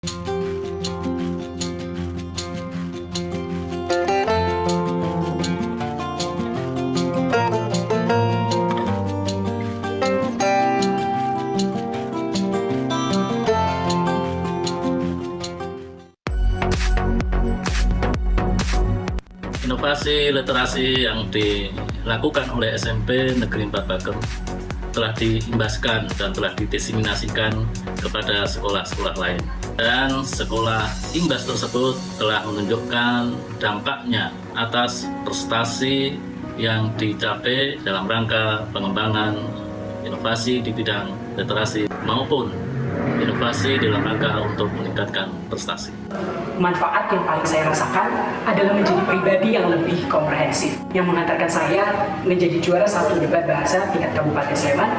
Inovasi literasi yang dilakukan oleh SMP Negeri 4 Bagem telah diimbaskan dan telah didiseminasikan kepada sekolah-sekolah lain. Dan sekolah imbas tersebut telah menunjukkan dampaknya atas prestasi yang dicapai dalam rangka pengembangan inovasi di bidang literasi maupun inovasi dalam rangka untuk meningkatkan prestasi. Manfaat yang paling saya rasakan adalah menjadi pribadi yang lebih komprehensif, yang mengantarkan saya menjadi juara 1 debat bahasa tingkat Kabupaten Sleman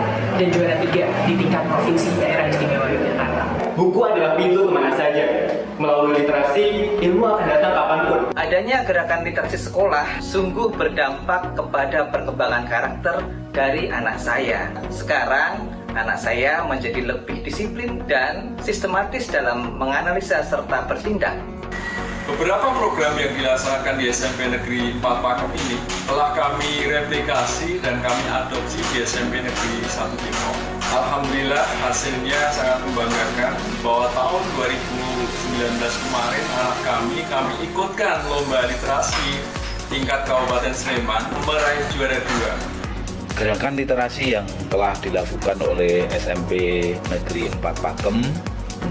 dan juara 3 di tingkat Provinsi Daerah Istimewa Yogyakarta. Buku adalah pintu kemana saja. Melalui literasi, ilmu akan datang kapanpun. Adanya gerakan literasi sekolah sungguh berdampak kepada perkembangan karakter dari anak saya. Sekarang, anak saya menjadi lebih disiplin dan sistematis dalam menganalisa serta bertindak. Beberapa program yang dilaksanakan di SMP Negeri 4 Bagem ini telah kami replikasi dan kami adopsi di SMP Negeri 1 Timor. Alhamdulillah hasilnya sangat membanggakan bahwa tahun 2019 kemarin anak kami ikutkan lomba literasi tingkat Kabupaten Sleman meraih juara 2. Gerakan literasi yang telah dilakukan oleh SMP Negeri 4 Bagem,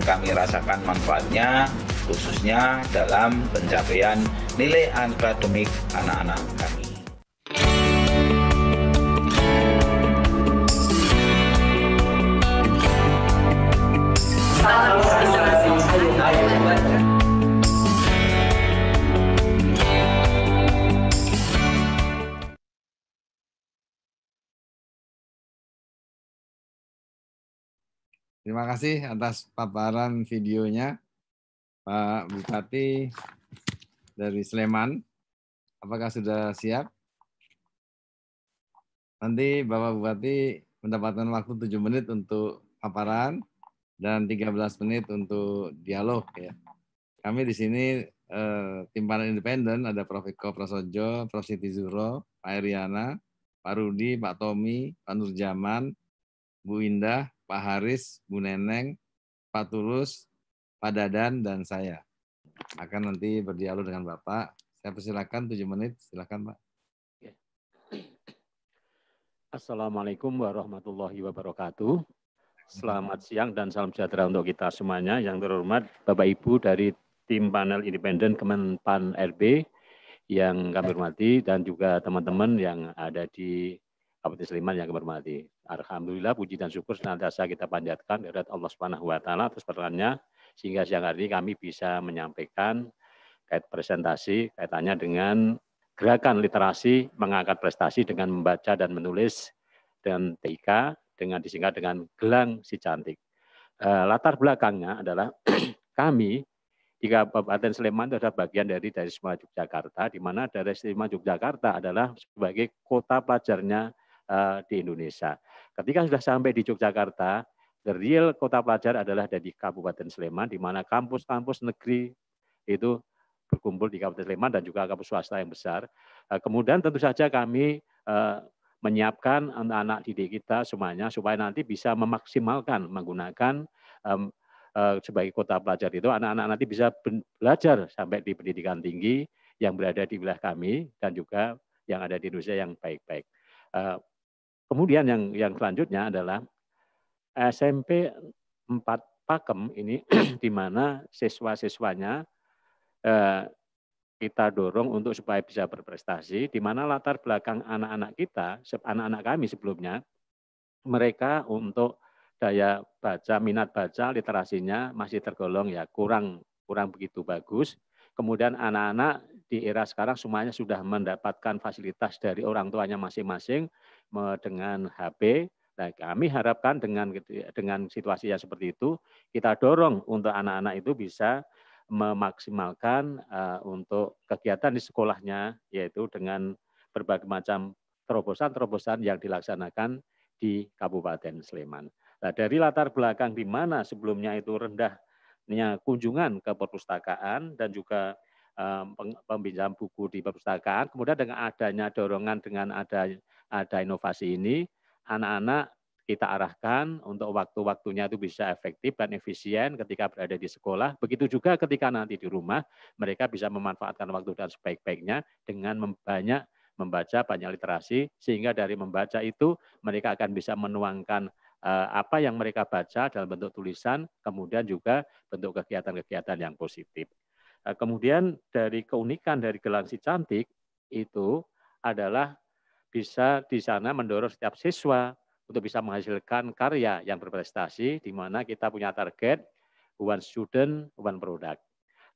kami rasakan manfaatnya khususnya dalam pencapaian nilai akademik anak-anak kami. Terima kasih atas paparan videonya Pak Bupati dari Sleman. Apakah sudah siap? Nanti Bapak Bupati mendapatkan waktu 7 menit untuk paparan dan 13 menit untuk dialog ya. Kami di sini tim panel independen ada Prof. Eko Prasojo, Prof. Siti Zuhro, Pak Eriana, Pak Rudi, Pak Tommy, Pak Nurjaman, Bu Indah, Pak Haris, Bu Neneng, Pak Tulus, Pak Dadan, dan saya akan nanti berdialog dengan Bapak. Saya persilakan 7 menit, silakan Pak. Assalamualaikum warahmatullahi wabarakatuh. Selamat siang dan salam sejahtera untuk kita semuanya. Yang terhormat Bapak Ibu dari tim panel independen Kemenpan RB yang kami hormati dan juga teman-teman yang ada di Kabupaten Sleman yang kami hormati. Alhamdulillah puji dan syukur senantiasa kita panjatkan kepada Allah Subhanahu wa taala atas pertolongannya sehingga siang hari ini kami bisa menyampaikan presentasi kaitannya dengan gerakan literasi mengangkat prestasi dengan membaca dan menulis dan TIK dengan disingkat dengan Gelang Si Cantik. Latar belakangnya adalah kami di Kabupaten Sleman itu adalah bagian dari Istimewa Yogyakarta, di mana Istimewa Yogyakarta adalah sebagai kota pelajarnya di Indonesia. Ketika sudah sampai di Yogyakarta, the real kota pelajar adalah dari Kabupaten Sleman, di mana kampus-kampus negeri itu berkumpul di Kabupaten Sleman dan juga kampus swasta yang besar. Kemudian tentu saja kami menyiapkan anak-anak didik kita semuanya supaya nanti bisa memaksimalkan menggunakan sebagai kota pelajar itu anak-anak nanti bisa belajar sampai di pendidikan tinggi yang berada di wilayah kami dan juga yang ada di Indonesia yang baik-baik. Kemudian yang selanjutnya adalah SMP 4 Bagem ini di mana siswa-siswanya kita dorong untuk supaya bisa berprestasi, di mana latar belakang anak-anak kita, anak-anak kami sebelumnya, mereka untuk daya baca, minat baca, literasinya masih tergolong ya kurang begitu bagus. Kemudian anak-anak di era sekarang semuanya sudah mendapatkan fasilitas dari orang tuanya masing-masing dengan HP. Nah, kami harapkan dengan situasi yang seperti itu, kita dorong untuk anak-anak itu bisa memaksimalkan untuk kegiatan di sekolahnya, yaitu dengan berbagai macam terobosan-terobosan yang dilaksanakan di Kabupaten Sleman. Nah, dari latar belakang di mana sebelumnya itu rendah kunjungan ke perpustakaan dan juga peminjam buku di perpustakaan. Kemudian dengan adanya dorongan dengan ada inovasi ini, anak-anak kita arahkan untuk waktu-waktunya itu bisa efektif dan efisien ketika berada di sekolah. Begitu juga ketika nanti di rumah, mereka bisa memanfaatkan waktu dan sebaik-baiknya dengan membaca banyak literasi, sehingga dari membaca itu mereka akan bisa menuangkan apa yang mereka baca dalam bentuk tulisan, kemudian juga bentuk kegiatan-kegiatan yang positif. Kemudian dari keunikan dari Gelang Si Cantik itu adalah bisa di sana mendorong setiap siswa untuk bisa menghasilkan karya yang berprestasi, di mana kita punya target one student, one product.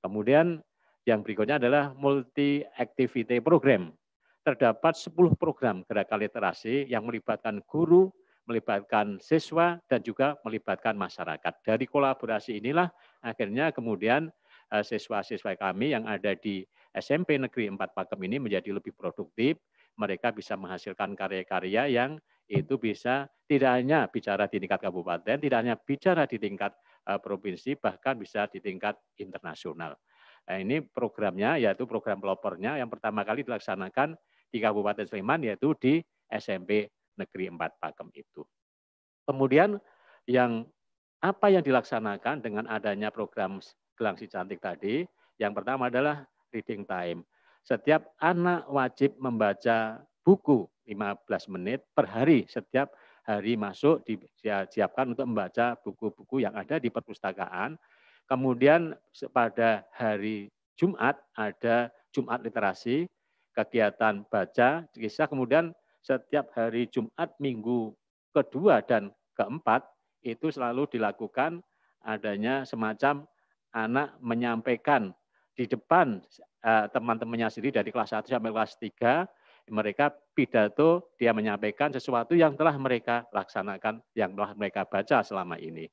Kemudian yang berikutnya adalah multi activity program. Terdapat 10 program gerakan literasi yang melibatkan guru, melibatkan siswa, dan juga melibatkan masyarakat. Dari kolaborasi inilah akhirnya kemudian siswa-siswa kami yang ada di SMP Negeri 4 Pakem ini menjadi lebih produktif. Mereka bisa menghasilkan karya-karya yang itu bisa tidak hanya bicara di tingkat kabupaten, tidak hanya bicara di tingkat provinsi, bahkan bisa di tingkat internasional. Nah, ini programnya, yaitu program pelopornya yang pertama kali dilaksanakan di Kabupaten Sleman, yaitu di SMP Negeri 4 Pakem itu. Kemudian apa yang dilaksanakan dengan adanya program Gelang Si Cantik tadi, yang pertama adalah reading time. Setiap anak wajib membaca buku 15 menit per hari, setiap hari masuk disiapkan untuk membaca buku-buku yang ada di perpustakaan. Kemudian pada hari Jumat ada Jumat literasi, kegiatan baca, kisah. Kemudian setiap hari Jumat minggu kedua dan keempat itu selalu dilakukan adanya semacam anak menyampaikan di depan teman-temannya sendiri dari kelas 1 sampai kelas 3, mereka pidato, dia menyampaikan sesuatu yang telah mereka laksanakan, yang telah mereka baca selama ini.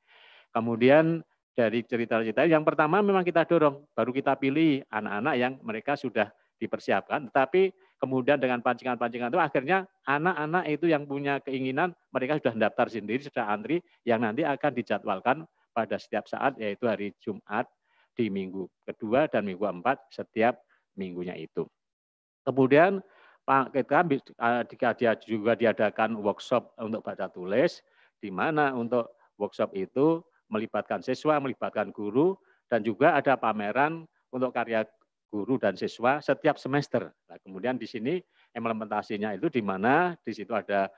Kemudian dari cerita-cerita yang pertama memang kita dorong, baru kita pilih anak-anak yang mereka sudah dipersiapkan, tetapi kemudian dengan pancingan-pancingan itu akhirnya anak-anak itu yang punya keinginan, mereka sudah mendaftar sendiri, sudah antri, yang nanti akan dijadwalkan pada setiap saat, yaitu hari Jumat di minggu kedua dan minggu keempat setiap minggunya itu. Kemudian kita juga diadakan workshop untuk baca tulis, di mana untuk workshop itu melibatkan siswa, melibatkan guru, dan juga ada pameran untuk karya guru dan siswa setiap semester. Nah, kemudian di sini implementasinya itu di mana di situ ada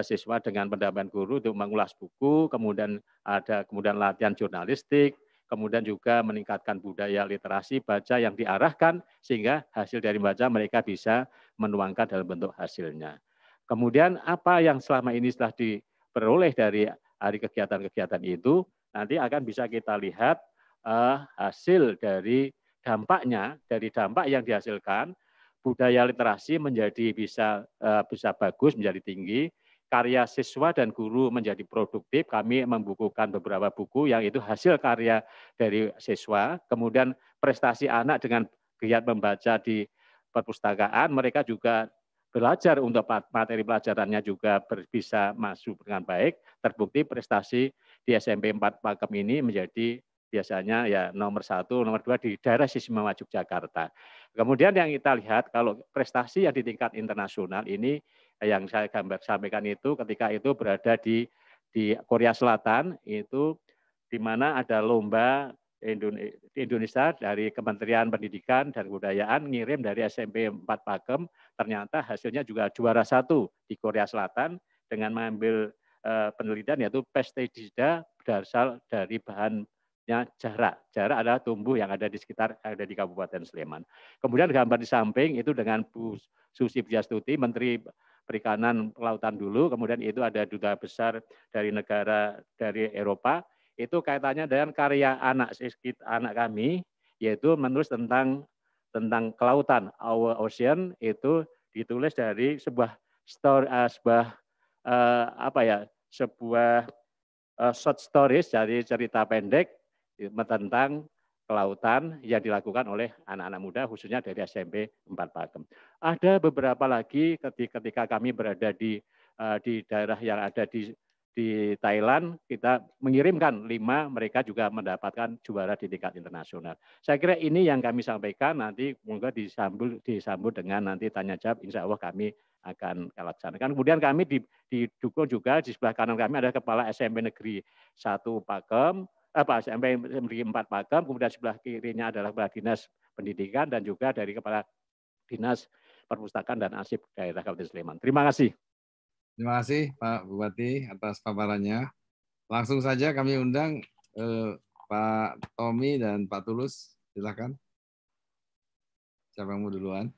siswa dengan pendampingan guru untuk mengulas buku, kemudian ada latihan jurnalistik, kemudian juga meningkatkan budaya literasi baca yang diarahkan sehingga hasil dari baca mereka bisa menuangkan dalam bentuk hasilnya. Kemudian apa yang selama ini telah diperoleh dari hari kegiatan-kegiatan itu nanti akan bisa kita lihat hasil dari dampaknya, dari dampak yang dihasilkan, budaya literasi menjadi bisa bagus, menjadi tinggi, karya siswa dan guru menjadi produktif. Kami membukukan beberapa buku yang itu hasil karya dari siswa. Kemudian prestasi anak dengan giat membaca di perpustakaan, mereka juga belajar untuk materi pelajarannya juga bisa masuk dengan baik. Terbukti prestasi di SMP 4 Pakem ini menjadi biasanya ya nomor 1, nomor 2 di daerah Istimewa Yogyakarta. Kemudian yang kita lihat kalau prestasi yang di tingkat internasional ini yang saya sampaikan itu ketika itu berada di Korea Selatan, itu di mana ada lomba Indonesia dari Kementerian Pendidikan dan Kebudayaan ngirim dari SMP 4 Pakem, ternyata hasilnya juga juara 1 di Korea Selatan dengan mengambil penelitian yaitu pestisida berasal dari bahannya jarak. Jarak adalah tumbuh yang ada di sekitar ada di Kabupaten Sleman. Kemudian gambar di samping itu dengan Bu Susi Pujastuti, Menteri Perikanan Kelautan dulu, kemudian itu ada duta besar dari negara dari Eropa, itu kaitannya dengan karya anak kami, yaitu menulis tentang kelautan, Our Ocean, itu ditulis dari sebuah story, sebuah short stories dari cerita pendek tentang kelautan yang dilakukan oleh anak-anak muda khususnya dari SMP 4 Pakem. Ada beberapa lagi ketika kami berada di daerah yang ada di di Thailand kita mengirimkan 5, mereka juga mendapatkan juara di tingkat internasional. Saya kira ini yang kami sampaikan, nanti monggo disambut dengan nanti tanya jawab, insya Allah kami akan laksanakan. Kemudian kami didukung juga di sebelah kanan kami ada Kepala SMP Negeri 1 Pakem, SMP Negeri 4 Pakem, kemudian sebelah kirinya adalah Kepala Dinas Pendidikan dan juga dari Kepala Dinas Perpustakaan dan Arsip Daerah Kabupaten Sleman. Terima kasih. Terima kasih Pak Bupati atas paparannya. Langsung saja kami undang Pak Tommy dan Pak Tulus. Silakan. Siapa yang mau duluan?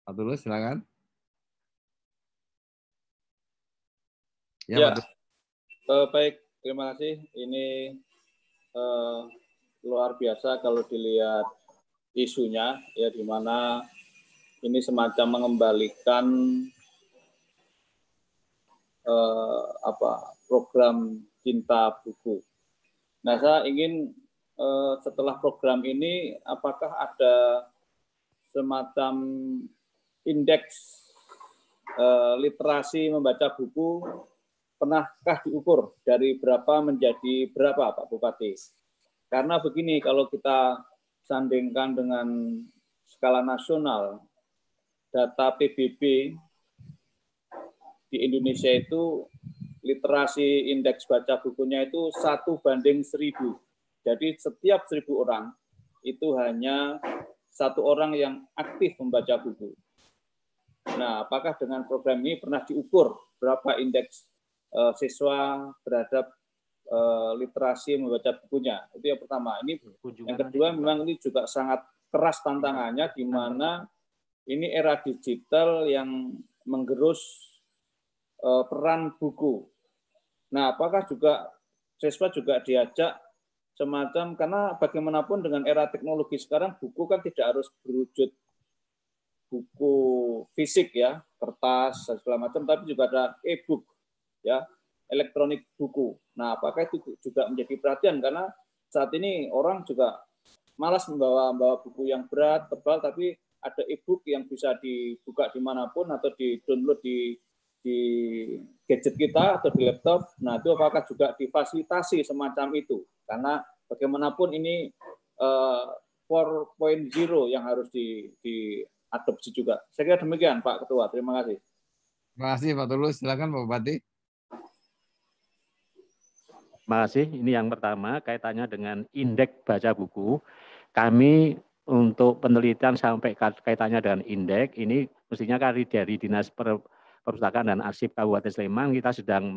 Pak Tulus, silakan. Ya, baik. Terima kasih. Ini luar biasa kalau dilihat isunya, ya, di mana ini semacam mengembalikan program Cinta Buku. Nah, saya ingin setelah program ini apakah ada semacam indeks literasi membaca buku, pernahkah diukur dari berapa menjadi berapa, Pak Bupati? Karena begini, kalau kita sandingkan dengan skala nasional, data PBB di Indonesia itu literasi indeks baca bukunya itu 1:1000. Jadi setiap 1000 orang itu hanya 1 orang yang aktif membaca buku. Nah, apakah dengan program ini pernah diukur berapa indeks siswa terhadap literasi membaca bukunya? Itu yang pertama. Ini yang kedua, memang ini juga sangat keras tantangannya, di mana ini era digital yang menggerus peran buku. Nah, apakah juga siswa juga diajak semacam, karena bagaimanapun dengan era teknologi sekarang buku kan tidak harus berwujud buku fisik, ya, kertas dan segala macam, tapi juga ada e-book, ya, elektronik buku. Nah, apakah itu juga menjadi perhatian, karena saat ini orang juga malas membawa buku yang berat, tebal, tapi ada e-book yang bisa dibuka dimanapun atau di-download di gadget kita atau di laptop. Nah, itu apakah juga difasilitasi semacam itu? Karena bagaimanapun ini 4.0 yang harus diadopsi juga. Saya kira demikian, Pak Ketua. Terima kasih. Terima kasih, Pak Tulus. Silakan, Pak Bupati. Terima kasih. Ini yang pertama, kaitannya dengan indeks baca buku. Kami untuk penelitian sampai kaitannya dengan indeks, ini mestinya dari Dinas Perpustakaan dan Arsip Kabupaten Sleman, kita sedang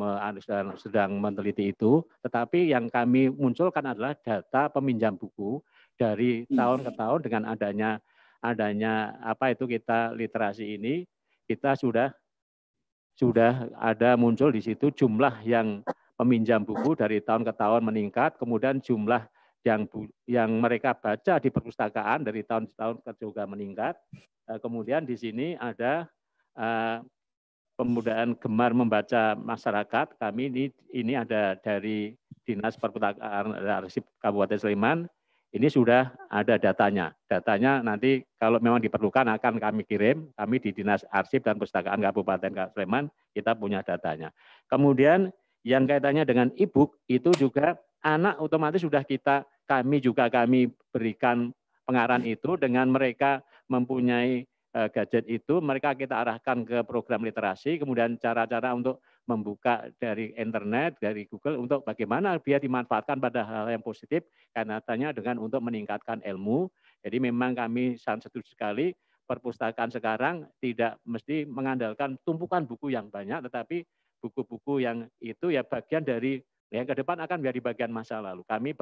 meneliti itu, tetapi yang kami munculkan adalah data peminjam buku dari tahun ke tahun. Dengan adanya apa itu kita literasi ini, kita sudah ada muncul di situ jumlah yang peminjam buku dari tahun ke tahun meningkat, kemudian jumlah yang mereka baca di perpustakaan dari tahun ke tahun juga meningkat. Kemudian di sini ada pemudaan gemar membaca masyarakat. Kami ini ada dari Dinas Perpustakaan dan Arsip Kabupaten Sleman. Ini sudah ada datanya. Datanya nanti kalau memang diperlukan akan kami kirim. Kami di Dinas Arsip dan Perpustakaan Kabupaten Sleman kita punya datanya. Kemudian yang kaitannya dengan e-book itu juga anak otomatis sudah kami berikan pengarahan itu dengan mereka mempunyai gadget itu, mereka kita arahkan ke program literasi, kemudian cara-cara untuk membuka dari internet, dari Google, untuk bagaimana biar dimanfaatkan pada hal yang positif, karena tanya dengan untuk meningkatkan ilmu. Jadi memang kami sangat setuju sekali, perpustakaan sekarang tidak mesti mengandalkan tumpukan buku yang banyak, tetapi buku-buku yang itu ya bagian dari, yang ke depan akan menjadi bagian masa lalu. Kami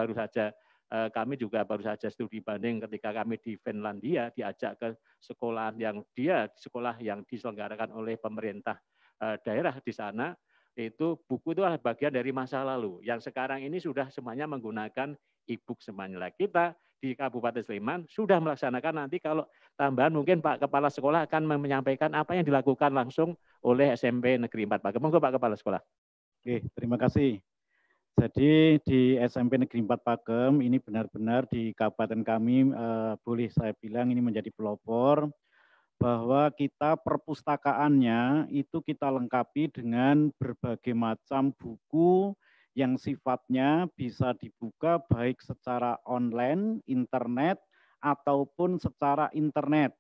juga baru saja studi banding ketika kami di Finlandia diajak ke sekolah yang diselenggarakan oleh pemerintah daerah di sana. Itu buku itu adalah bagian dari masa lalu yang sekarang ini sudah semuanya menggunakan e-book semuanya. Kita di Kabupaten Sleman sudah melaksanakan, nanti kalau tambahan mungkin Pak Kepala Sekolah akan menyampaikan apa yang dilakukan langsung oleh SMP Negeri 4 Pakem. Monggo Pak Kepala Sekolah. Oke, terima kasih. Jadi di SMP Negeri 4 Pakem ini benar-benar di kabupaten kami boleh saya bilang ini menjadi pelopor bahwa kita perpustakaannya itu kita lengkapi dengan berbagai macam buku yang sifatnya bisa dibuka baik secara online, internet, ataupun secara internet.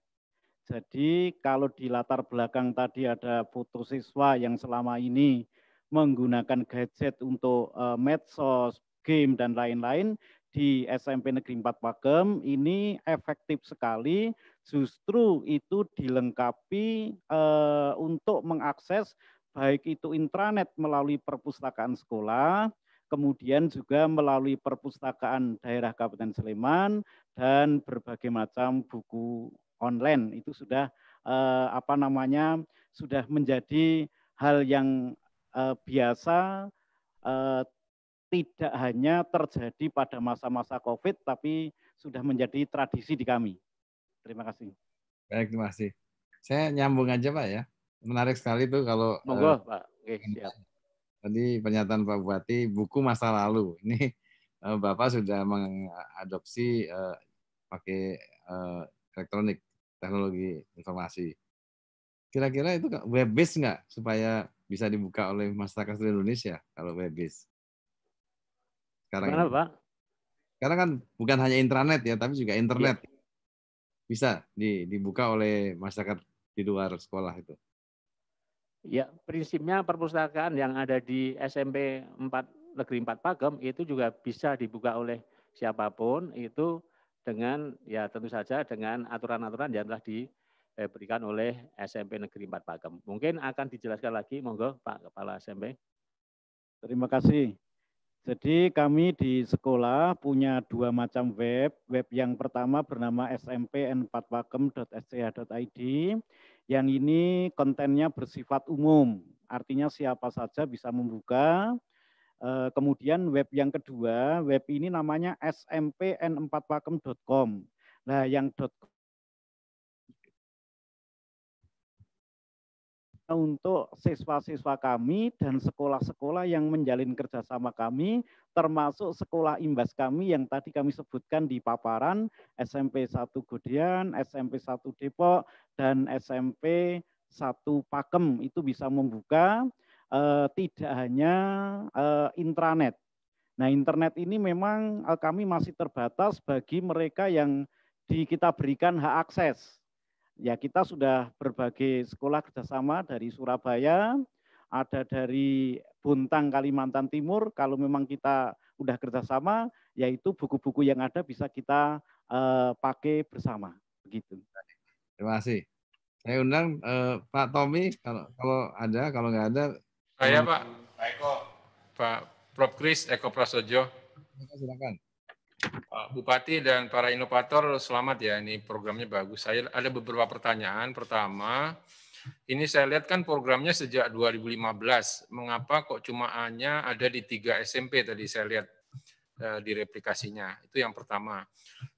Jadi kalau di latar belakang tadi ada foto siswa yang selama ini menggunakan gadget untuk medsos, game, dan lain-lain, di SMP Negeri 4 Pagem ini efektif sekali, justru itu dilengkapi untuk mengakses baik itu intranet melalui perpustakaan sekolah, kemudian juga melalui perpustakaan daerah Kabupaten Sleman, dan berbagai macam buku online. Itu sudah sudah menjadi hal yang biasa, tidak hanya terjadi pada masa-masa COVID, tapi sudah menjadi tradisi di kami. Terima kasih. Baik, terima kasih. Saya nyambung aja Pak ya. Menarik sekali tuh kalau monggo Pak. Oke, siap. Tadi pernyataan Pak Bupati, buku masa lalu. Ini Bapak sudah mengadopsi pakai elektronik, teknologi informasi. Kira-kira itu web based nggak supaya bisa dibuka oleh masyarakat seluruh Indonesia kalau web based? Sekarang Gimana, Pak? Sekarang kan bukan hanya intranet ya, tapi juga internet. Ya. Bisa dibuka oleh masyarakat di luar sekolah itu. Ya, prinsipnya perpustakaan yang ada di SMP Negeri 4 Pagem itu juga bisa dibuka oleh siapapun, itu dengan ya tentu saja dengan aturan-aturan yang telah diberikan oleh SMP Negeri 4 Pagem. Mungkin akan dijelaskan lagi, monggo Pak Kepala SMP. Terima kasih. Jadi kami di sekolah punya dua macam web. Web yang pertama bernama smp4pagem.sch.id. Yang ini kontennya bersifat umum, artinya siapa saja bisa membuka. Kemudian web yang kedua, web ini namanya smpn4pagem.com. Nah, yang .com untuk siswa-siswa kami dan sekolah-sekolah yang menjalin kerjasama kami, termasuk sekolah imbas kami yang tadi kami sebutkan di paparan, SMP 1 Godean, SMP 1 Depok, dan SMP 1 Pagem, itu bisa membuka tidak hanya intranet. Nah, internet ini memang kami masih terbatas bagi mereka yang kita berikan hak akses. Ya, kita sudah berbagai sekolah kerjasama dari Surabaya, ada dari Bontang, Kalimantan Timur. Kalau memang kita udah kerjasama, yaitu buku-buku yang ada bisa kita pakai bersama. Begitu. Terima kasih. Saya undang Pak Tommy, kalau ada, kalau nggak ada. Saya Pak Eko, Pak Prof. Kris Eko Prasojo. Silakan. Pak Bupati dan para inovator, selamat ya, ini programnya bagus. Saya ada beberapa pertanyaan. Pertama, ini saya lihat kan programnya sejak 2015. Mengapa kok cuma hanya ada di 3 SMP tadi saya lihat di replikasinya? Itu yang pertama.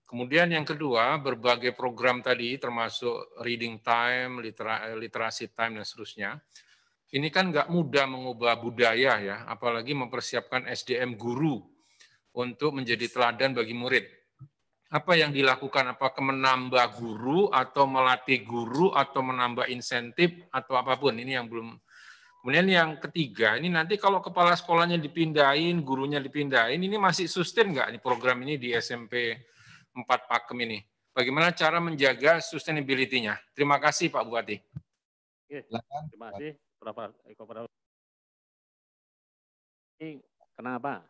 Kemudian yang kedua, berbagai program tadi termasuk reading time, literasi time, dan seterusnya. Ini kan nggak mudah mengubah budaya ya, apalagi mempersiapkan SDM guru untuk menjadi teladan bagi murid. Apa yang dilakukan? Apakah menambah guru atau melatih guru atau menambah insentif atau apapun? Ini yang belum. Kemudian yang ketiga, ini nanti kalau kepala sekolahnya dipindahin, gurunya dipindahin, ini masih sustain nggak program ini di SMP 4 Pagem ini? Bagaimana cara menjaga sustainability-nya? Terima kasih Pak Bupati. Terima kasih Prof. Eko Prasojo. Ini kenapa?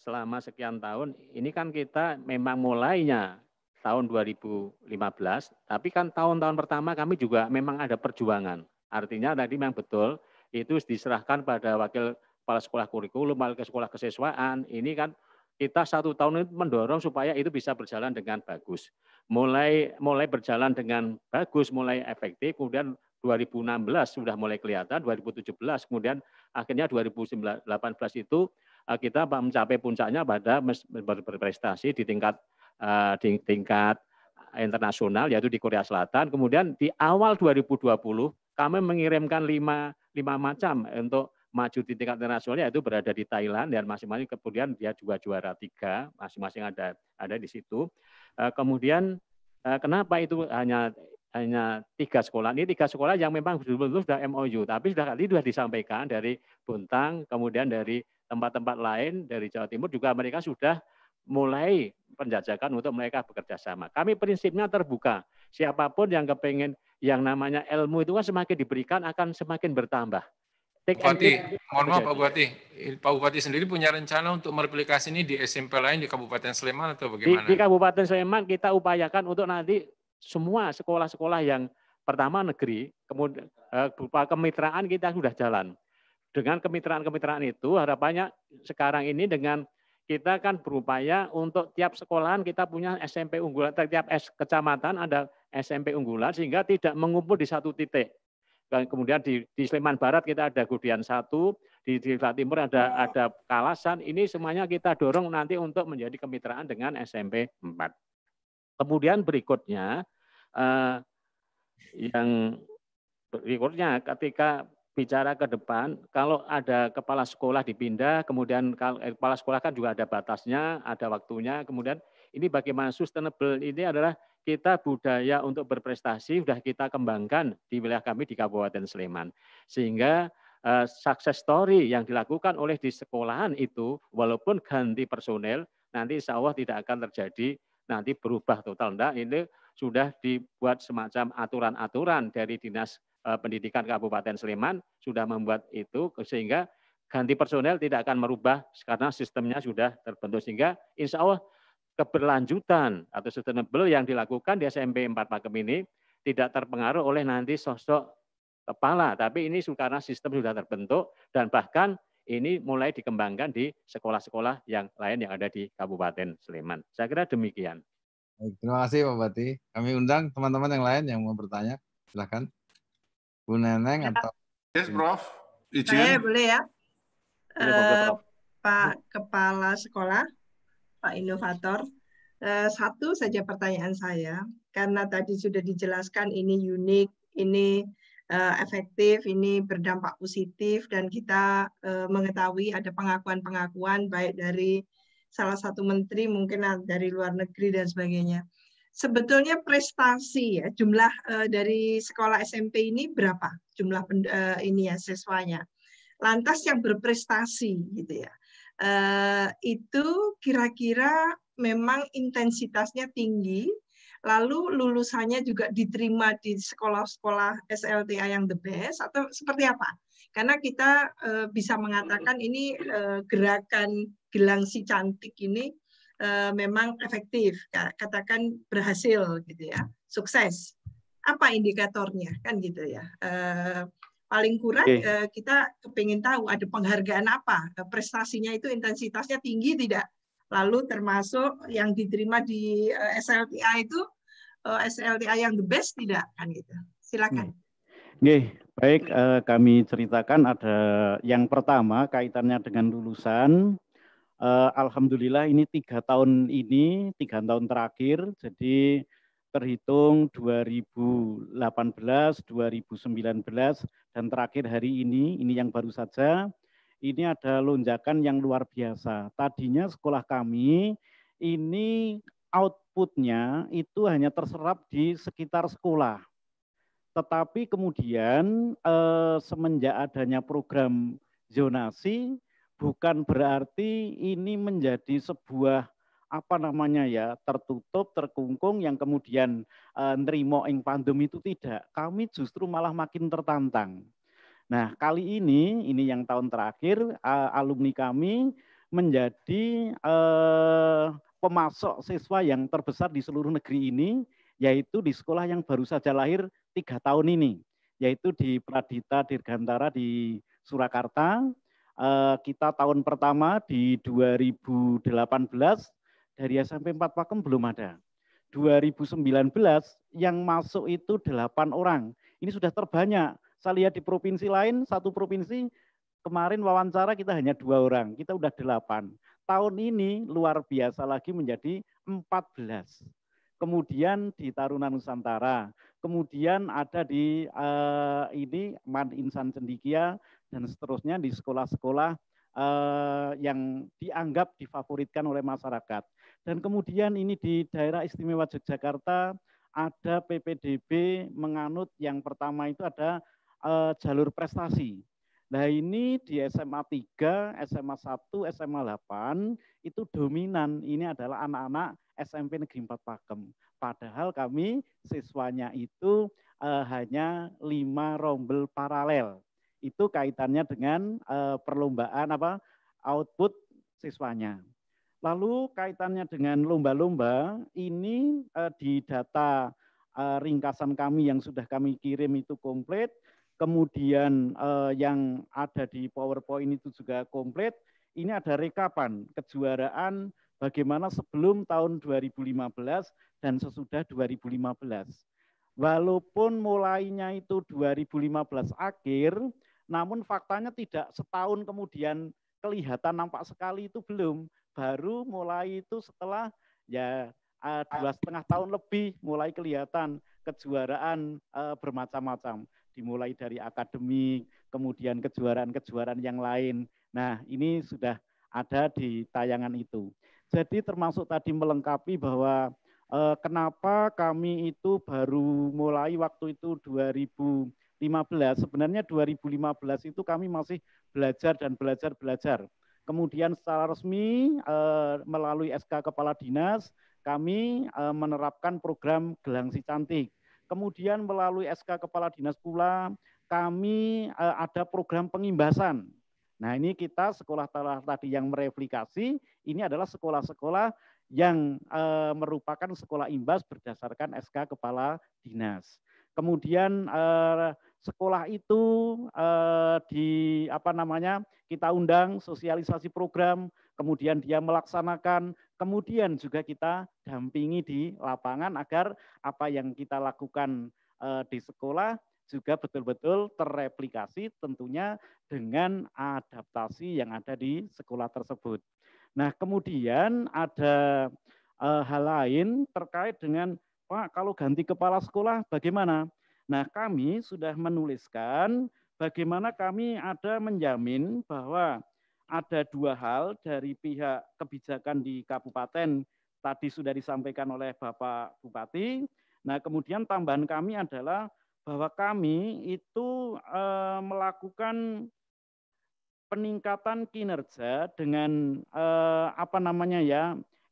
Selama sekian tahun, ini kan kita memang mulainya tahun 2015, tapi kan tahun-tahun pertama kami juga memang ada perjuangan. Artinya tadi memang betul, itu diserahkan pada wakil kepala sekolah kurikulum, wakil sekolah kesiswaan, ini kan kita 1 tahun itu mendorong supaya itu bisa berjalan dengan bagus. Mulai berjalan dengan bagus, mulai efektif, kemudian 2016 sudah mulai kelihatan, 2017, kemudian akhirnya 2018 itu kita mencapai puncaknya pada berprestasi di tingkat internasional, yaitu di Korea Selatan. Kemudian di awal 2020 kami mengirimkan 5 macam untuk maju di tingkat internasional, yaitu berada di Thailand, dan masing-masing kemudian dia juga juara 3, masing-masing ada di situ. Kemudian Kenapa itu hanya 3 sekolah? Ini 3 sekolah yang memang betul-betul sudah MOU, tapi sudah disampaikan dari Bontang, kemudian dari tempat-tempat lain dari Jawa Timur juga mereka sudah mulai penjajakan untuk mereka bekerja sama. Kami prinsipnya terbuka. Siapapun yang kepengen yang namanya ilmu itu kan semakin diberikan akan semakin bertambah. Bupati, mohon maaf Pak Bupati, Pak Bupati sendiri punya rencana untuk mereplikasi ini di SMP lain di Kabupaten Sleman atau bagaimana? Di Kabupaten Sleman kita upayakan untuk nanti semua sekolah-sekolah yang pertama negeri, kemudian berupa kemitraan kita sudah jalan. Dengan kemitraan-kemitraan itu harapannya sekarang ini dengan kita kan berupaya untuk tiap sekolahan kita punya SMP unggulan, tiap kecamatan ada SMP unggulan sehingga tidak mengumpul di satu titik. Kemudian di Sleman Barat kita ada Gudian 1, di Jawa Timur ada Kalasan, ini semuanya kita dorong nanti untuk menjadi kemitraan dengan SMP 4. Kemudian berikutnya, yang berikutnya ketika bicara ke depan, kalau ada kepala sekolah dipindah, kemudian kepala sekolah kan juga ada batasnya, ada waktunya, kemudian ini bagaimana sustainable ini adalah kita budaya untuk berprestasi sudah kita kembangkan di wilayah kami di Kabupaten Sleman. Sehingga success story yang dilakukan oleh di sekolahan itu, walaupun ganti personel, nanti insya Allah tidak akan terjadi nanti berubah total. Enggak, ini sudah dibuat semacam aturan-aturan dari Dinas Pendidikan Kabupaten Sleman, sudah membuat itu, sehingga ganti personel tidak akan merubah karena sistemnya sudah terbentuk. Sehingga insya Allah keberlanjutan atau sustainable yang dilakukan di SMP 4 Pakem ini tidak terpengaruh oleh nanti sosok kepala, tapi ini karena sistem sudah terbentuk dan bahkan ini mulai dikembangkan di sekolah-sekolah yang lain yang ada di Kabupaten Sleman. Saya kira demikian. Baik, terima kasih Pak Bupati. Kami undang teman-teman yang lain yang mau bertanya. Silakan. Bu Neneng atau... Yes, Prof. Izin. Saya boleh ya? Pak Kepala Sekolah, Pak Inovator, satu saja pertanyaan saya, karena tadi sudah dijelaskan ini unik, ini efektif, ini berdampak positif, dan kita mengetahui ada pengakuan-pengakuan baik dari salah satu menteri, mungkin dari luar negeri dan sebagainya. Sebetulnya prestasi ya, jumlah dari sekolah SMP ini berapa? Jumlah ini ya siswanya. Lantas yang berprestasi gitu ya. Itu kira-kira memang intensitasnya tinggi, lalu lulusannya juga diterima di sekolah-sekolah SLTA yang the best, atau seperti apa? Karena kita bisa mengatakan ini gerakan gelang si cantik ini memang efektif, katakan berhasil gitu ya, sukses. Apa indikatornya kan gitu ya? Paling kurang kita kepingin tahu ada penghargaan apa, prestasinya itu intensitasnya tinggi tidak, lalu termasuk yang diterima di SLTA itu SLTA yang the best tidak kan gitu. Silakan. Baik, kami ceritakan ada yang pertama kaitannya dengan lulusan. Alhamdulillah ini 3 tahun terakhir, jadi terhitung 2018, 2019, dan terakhir hari ini yang baru saja, ini ada lonjakan yang luar biasa. Tadinya sekolah kami, ini outputnya itu hanya terserap di sekitar sekolah. Tetapi kemudian semenjak adanya program zonasi, bukan berarti ini menjadi sebuah tertutup, terkungkung yang kemudian nerimo ing pandemi itu tidak. Kami justru malah makin tertantang. Nah, kali ini yang tahun terakhir alumni kami menjadi pemasok siswa yang terbesar di seluruh negeri ini, yaitu di sekolah yang baru saja lahir 3 tahun ini, yaitu di Pradita Dirgantara di Surakarta. Kita tahun pertama di 2018 dari SMP 4 Pakem belum ada. 2019 yang masuk itu 8 orang. Ini sudah terbanyak. Saya lihat di provinsi lain, satu provinsi kemarin wawancara kita hanya 2 orang. Kita udah 8. Tahun ini luar biasa lagi menjadi 14. Kemudian di Taruna Nusantara. Kemudian ada di Man Insan Cendikia dan seterusnya di sekolah-sekolah yang dianggap difavoritkan oleh masyarakat. Dan kemudian ini di daerah istimewa Yogyakarta ada PPDB menganut yang pertama itu ada jalur prestasi. Nah ini di SMA 3, SMA 1, SMA 8 itu dominan ini adalah anak-anak SMP Negeri 4 Pakem. Padahal kami siswanya itu hanya 5 rombel paralel. Itu kaitannya dengan perlombaan output siswanya. Lalu kaitannya dengan lomba-lomba ini di data ringkasan kami yang sudah kami kirim itu komplit. Kemudian yang ada di PowerPoint itu juga komplit. Ini ada rekapan kejuaraan bagaimana sebelum tahun 2015 dan sesudah 2015. Walaupun mulainya itu 2015 akhir, namun faktanya tidak setahun kemudian kelihatan nampak sekali itu belum. Baru mulai itu setelah ya 2,5 tahun lebih mulai kelihatan kejuaraan bermacam-macam. Dimulai dari akademik, kemudian kejuaraan-kejuaraan yang lain. Nah ini sudah ada di tayangan itu. Jadi termasuk tadi melengkapi bahwa kenapa kami itu baru mulai waktu itu 2015. Sebenarnya 2015 itu kami masih belajar dan belajar. Kemudian secara resmi melalui SK Kepala Dinas kami menerapkan program Gelang Si Cantik. Kemudian melalui SK Kepala Dinas pula kami ada program pengimbasan. Nah ini kita sekolah tadi yang mereplikasi, ini adalah sekolah-sekolah yang merupakan sekolah imbas berdasarkan SK Kepala Dinas. Kemudian sekolah itu kita undang sosialisasi program, kemudian dia melaksanakan, kemudian juga kita dampingi di lapangan agar apa yang kita lakukan di sekolah juga betul-betul terreplikasi tentunya dengan adaptasi yang ada di sekolah tersebut. Nah kemudian ada hal lain terkait dengan Pak kalau ganti kepala sekolah bagaimana? Nah kami sudah menuliskan bagaimana kami ada menjamin bahwa ada 2 hal dari pihak kebijakan di kabupaten tadi sudah disampaikan oleh Bapak Bupati. Nah kemudian tambahan kami adalah bahwa kami itu melakukan peningkatan kinerja dengan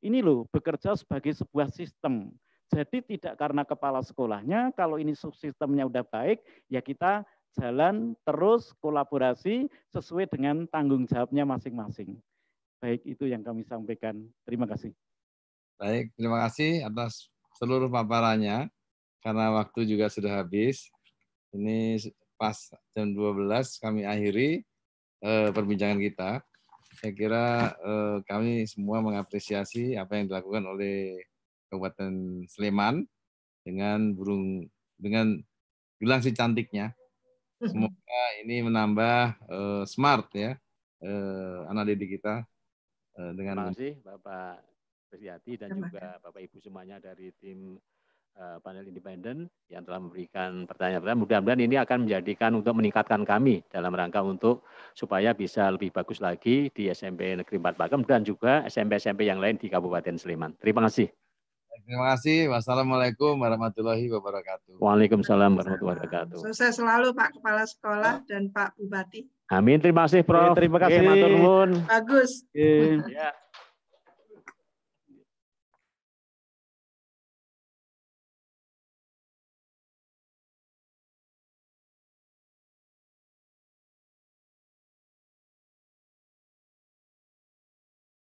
ini loh bekerja sebagai sebuah sistem. Jadi tidak karena kepala sekolahnya, kalau ini subsistemnya udah baik, ya kita jalan terus kolaborasi sesuai dengan tanggung jawabnya masing-masing. Baik, itu yang kami sampaikan. Terima kasih. Baik, terima kasih atas seluruh paparannya. Karena waktu juga sudah habis. Ini pas jam 12 kami akhiri perbincangan kita. Saya kira kami semua mengapresiasi apa yang dilakukan oleh Kabupaten Sleman dengan Gelang Si Cantiknya. Semoga ini menambah smart ya anak didik kita. Terima kasih Bapak Presiati dan juga Bapak Ibu semuanya dari tim panel independen yang telah memberikan pertanyaan-pertanyaan. Mudah-mudahan ini akan menjadikan untuk meningkatkan kami dalam rangka untuk supaya bisa lebih bagus lagi di SMP Negeri 4 Pakem dan juga SMP-SMP yang lain di Kabupaten Sleman. Terima kasih. Terima kasih. Wassalamualaikum warahmatullahi wabarakatuh. Waalaikumsalam warahmatullahi wabarakatuh. Sukses selalu Pak Kepala Sekolah dan Pak Bupati. Amin. Terima kasih Prof. Terima kasih. Matur nuwun. Bagus. Ya.